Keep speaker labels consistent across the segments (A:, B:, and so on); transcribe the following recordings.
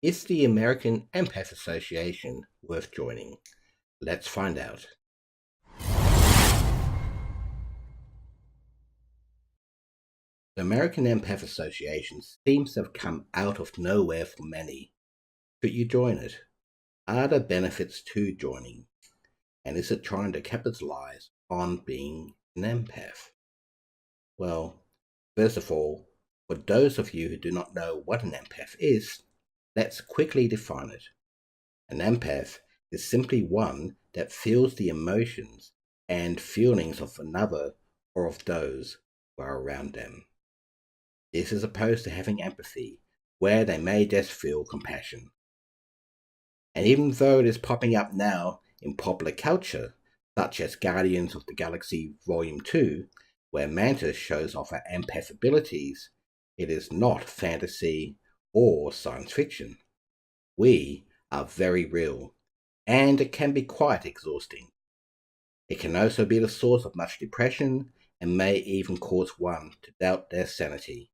A: Is the American Empath Association worth joining? Let's find out. The American Empath Association seems to have come out of nowhere for many. Should you join it? Are there benefits to joining? And is it trying to capitalize on being an empath? Well, first of all, for those of you who do not know what an empath is, let's quickly define it. An empath is simply one that feels the emotions and feelings of another or of those who are around them. This is opposed to having empathy, where they may just feel compassion. And even though it is popping up now in popular culture, such as Guardians of the Galaxy Volume 2, where Mantis shows off her empath abilities, it is not fantasy or science fiction. We are very real, and it can be quite exhausting. It can also be the source of much depression and may even cause one to doubt their sanity.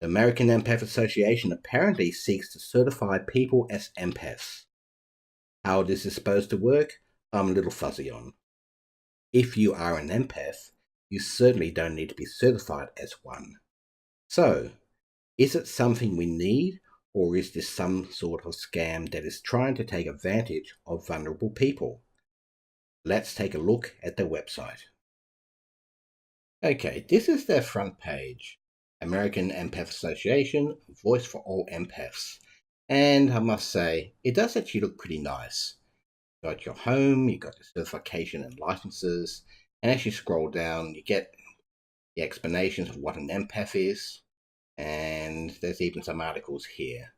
A: The American Empath Association apparently seeks to certify people as empaths. How this is supposed to work, I'm a little fuzzy on. If you are an empath, you certainly don't need to be certified as one. So, is it something we need, or is this some sort of scam that is trying to take advantage of vulnerable people? Let's take a look at their website. Okay, this is their front page. American Empath Association, voice for all empaths. And I must say, it does actually look pretty nice. You got your home, you got your certification and licenses, and as you scroll down, you get the explanations of what an empath is, and there's even some articles here.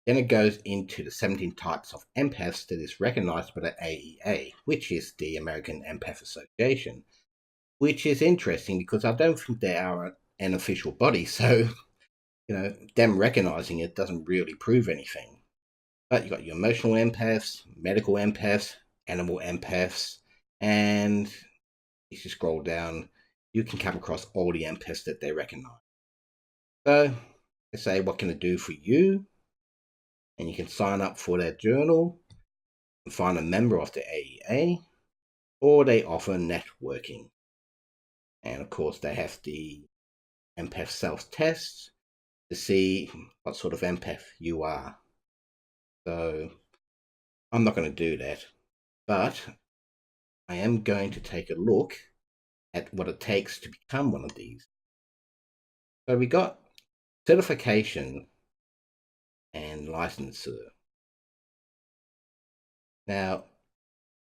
A: Then it goes into the 17 types of empaths that is recognized by the AEA, which is the American Empath Association, which is interesting because I don't think they are an official body, so them recognizing it doesn't really prove anything. But you got your emotional empaths, medical empaths, animal empaths, and if you scroll down, you can come across all the empaths that they recognize. So they say, what can it do for you? And you can sign up for their journal and find a member of the AEA, or they offer networking. And of course, they have the empath self-tests to see what sort of empath you are. So I'm not going to do that, but I am going to take a look at what it takes to become one of these. So we got certification and licensure. Now,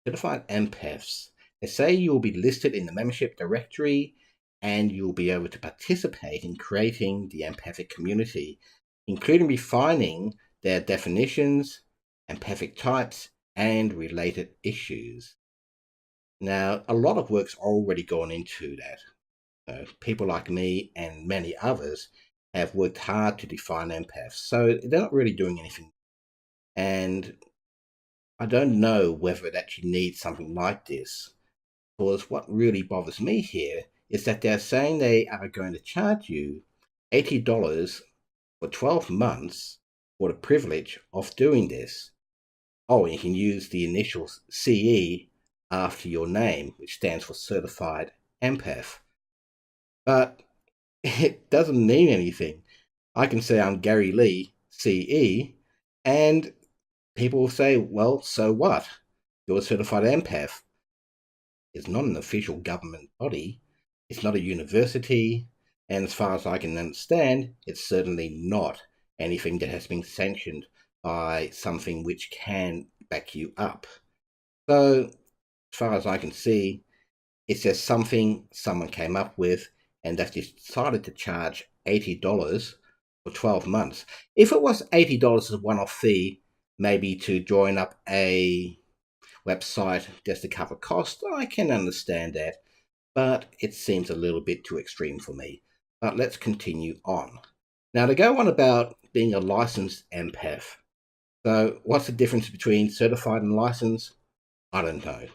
A: certified empaths, they say you will be listed in the membership directory and you'll be able to participate in creating the empathic community, including refining their definitions, empathic types, and related issues. Now, a lot of work's already gone into that. People like me and many others have worked hard to define empaths, so they're not really doing anything. And I don't know whether it actually needs something like this, because what really bothers me here is that they're saying they are going to charge you $80 for 12 months for the privilege of doing this. Oh, and you can use the initials CE after your name, which stands for Certified Empath. But it doesn't mean anything. I can say I'm Gary Lee, CE, and people will say, well, so what? You're a certified empath. It's not an official government body. It's not a university. And as far as I can understand, it's certainly not anything that has been sanctioned by something which can back you up. So, as far as I can see, it's just something someone came up with and they've decided to charge $80 for 12 months. If it was $80 as a one-off fee, maybe to join up a website just to cover costs, I can understand that, but it seems a little bit too extreme for me. But let's continue on. Now, to go on about being a licensed empath. So, what's the difference between certified and licensed? I don't know.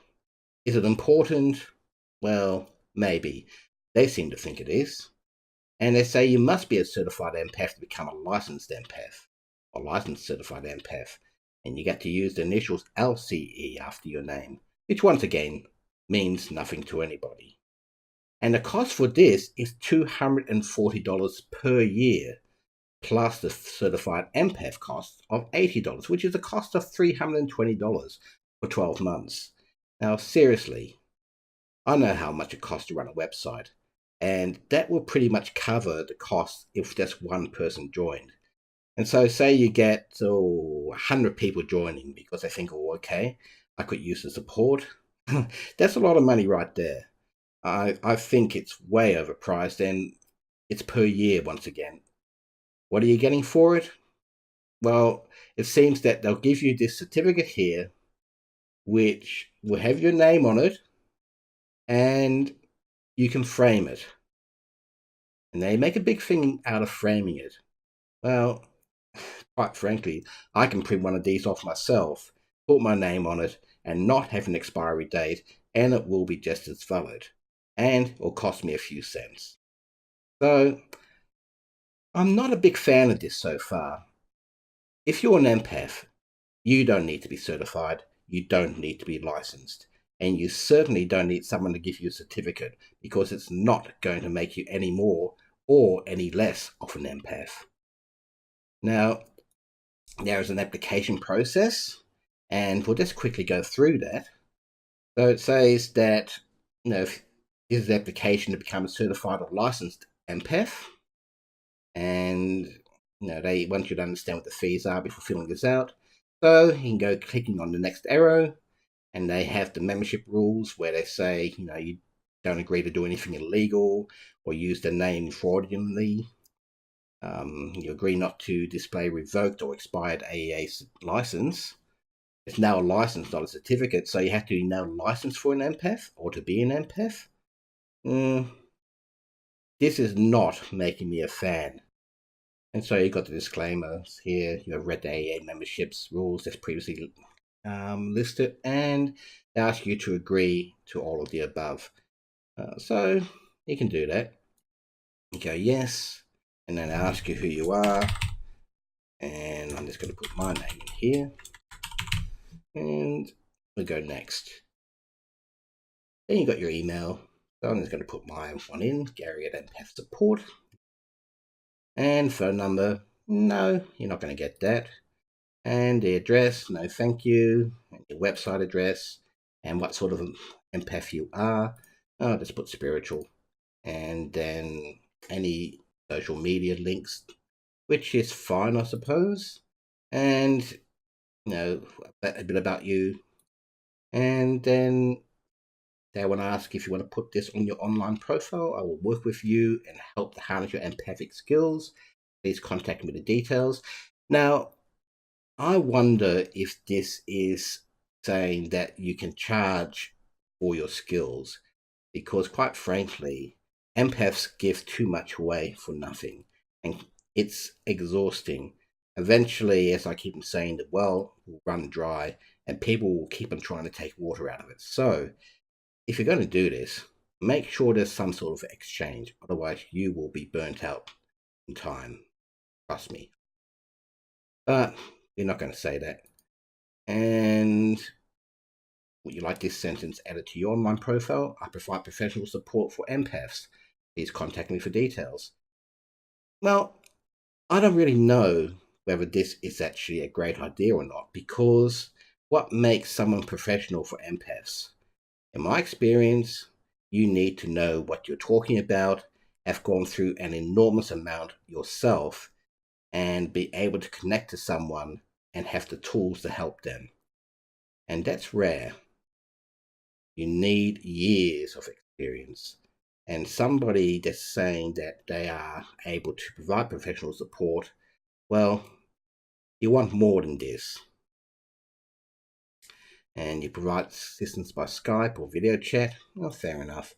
A: Is it important? Well, maybe. They seem to think it is. And they say you must be a certified empath to become a licensed empath. a licensed certified empath, and you get to use the initials LCE after your name, which once again means nothing to anybody. And the cost for this is $240 per year, plus the certified empath cost of $80, which is a cost of $320 for 12 months. Now, seriously, I know how much it costs to run a website, and that will pretty much cover the cost if just one person joined. And so, say you get 100 people joining because they think, oh, okay, I could use the support. That's a lot of money right there. I think it's way overpriced, and it's per year once again. What are you getting for it? Well, it seems that they'll give you this certificate here, which will have your name on it, and you can frame it. And they make a big thing out of framing it. Well, quite frankly, I can print one of these off myself, put my name on it, and not have an expiry date, and it will be just as valid. And it will cost me a few cents. So, I'm not a big fan of this so far. If you're an empath, you don't need to be certified, you don't need to be licensed, and you certainly don't need someone to give you a certificate because it's not going to make you any more or any less of an empath. Now, there is an application process, and we'll just quickly go through that. So it says that, if this is the application to become a certified or licensed empath, and they want you to understand what the fees are before filling this out. So you can go clicking on the next arrow, and they have the membership rules where they say, you don't agree to do anything illegal or use the name fraudulently. You agree not to display revoked or expired AEA license. It's now a license, not a certificate, so you have to be now licensed for an empath or to be an empath. This is not making me a fan. And so you got the disclaimers here. You have read the AA memberships rules as previously listed, and they ask you to agree to all of the above. So you can do that. You go yes, and then they ask you who you are, and I'm just going to put my name in here, and we'll go next. Then you got your email. So I'm just going to put my one in, Gary at Empath Support. And phone number, no, you're not going to get that. And the address, no thank you. And your website address, and what sort of empath you are. I'll just put spiritual. And then any social media links, which is fine, I suppose. And, a bit about you. And then they want to ask if you want to put this on your online profile. I will work with you and help to harness your empathic skills. Please contact me with the details. Now, I wonder if this is saying that you can charge for your skills, because quite frankly, empaths give too much away for nothing, and it's exhausting. Eventually, as I keep on saying, the well will run dry and people will keep on trying to take water out of it. So, if you're going to do this, make sure there's some sort of exchange, otherwise you will be burnt out in time. Trust me. But you're not going to say that. And would you like this sentence added to your online profile? I provide professional support for empaths. Please contact me for details. Well, I don't really know whether this is actually a great idea or not, because what makes someone professional for empaths? In my experience, you need to know what you're talking about, have gone through an enormous amount yourself, and be able to connect to someone and have the tools to help them. And that's rare. You need years of experience. And somebody that's saying that they are able to provide professional support, well, you want more than this. And you provide assistance by Skype or video chat, well, fair enough.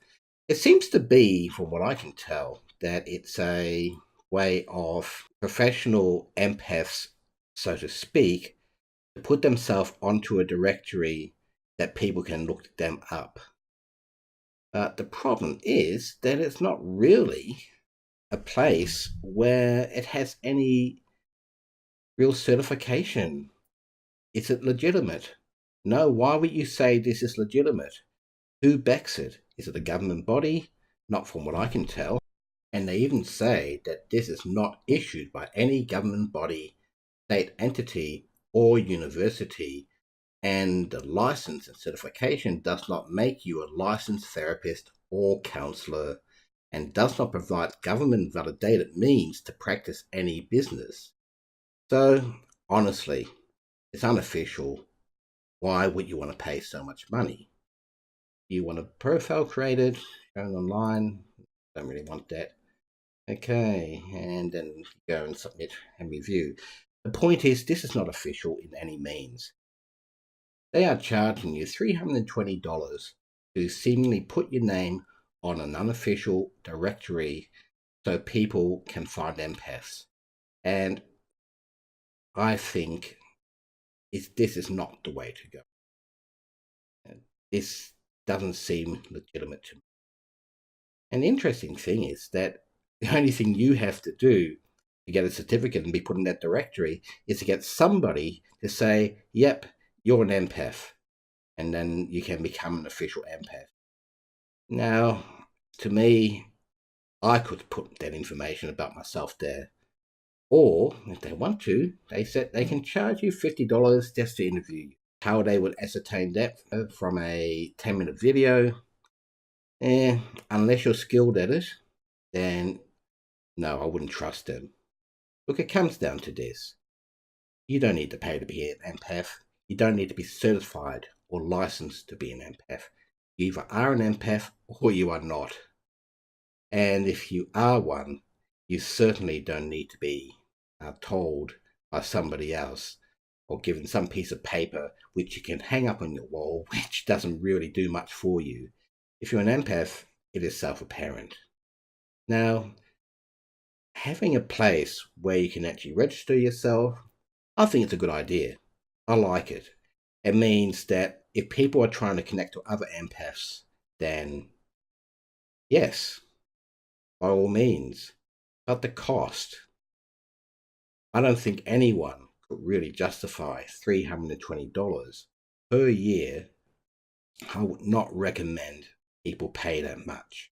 A: It seems to be, from what I can tell, that it's a way of professional empaths, so to speak, to put themselves onto a directory that people can look them up. But the problem is that it's not really a place where it has any real certification. Is it legitimate? No, why would you say this is legitimate? Who backs it? Is it a government body? Not from what I can tell. And they even say that this is not issued by any government body, state entity, or university, and the license and certification does not make you a licensed therapist or counselor and does not provide government validated means to practice any business. So, honestly, it's unofficial. Why would you want to pay so much money? You want a profile created, shown online? Don't really want that. Okay, and then go and submit and review. The point is, this is not official in any means. They are charging you $320 to seemingly put your name on an unofficial directory so people can find empaths. And I think this is not the way to go. This doesn't seem legitimate to me. And the interesting thing is that the only thing you have to do to get a certificate and be put in that directory is to get somebody to say, yep, you're an empath. And then you can become an official empath. Now, to me, I could put that information about myself there. Or, if they want to, they said they can charge you $50 just to interview you. How they would ascertain that from a 10-minute video, unless you're skilled at it, then no, I wouldn't trust them. Look, it comes down to this. You don't need to pay to be an empath. You don't need to be certified or licensed to be an empath. You either are an empath or you are not. And if you are one, you certainly don't need to be told by somebody else or given some piece of paper which you can hang up on your wall, which doesn't really do much for you. If you're an empath, it is self-apparent. Now, having a place where you can actually register yourself, I think it's a good idea. I like it. It means that if people are trying to connect to other empaths, then yes, by all means. But the cost, I don't think anyone could really justify $320 per year. I would not recommend people pay that much.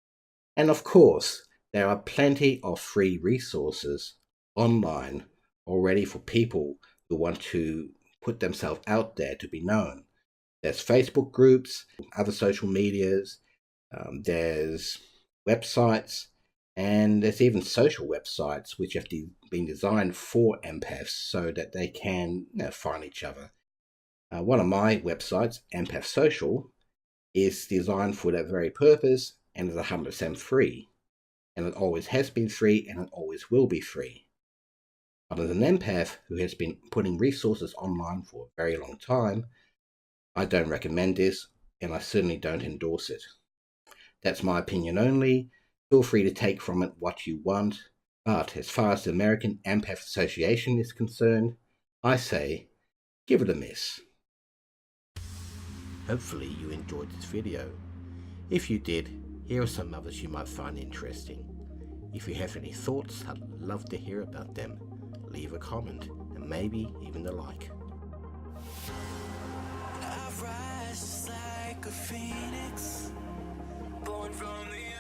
A: And of course, there are plenty of free resources online already for people who want to put themselves out there to be known. There's Facebook groups, other social medias, there's websites, and there's even social websites which have been designed for empaths so that they can find each other. One of my websites, Empath Social, is designed for that very purpose and is 100% free. And it always has been free and it always will be free. But as an empath who has been putting resources online for a very long time, I don't recommend this and I certainly don't endorse it. That's my opinion only. Feel free to take from it what you want. But as far as the American Empath Association is concerned, I say, give it a miss. Hopefully you enjoyed this video. If you did, here are some others you might find interesting. If you have any thoughts, I'd love to hear about them. Leave a comment and maybe even a like. I rise like a phoenix, born from the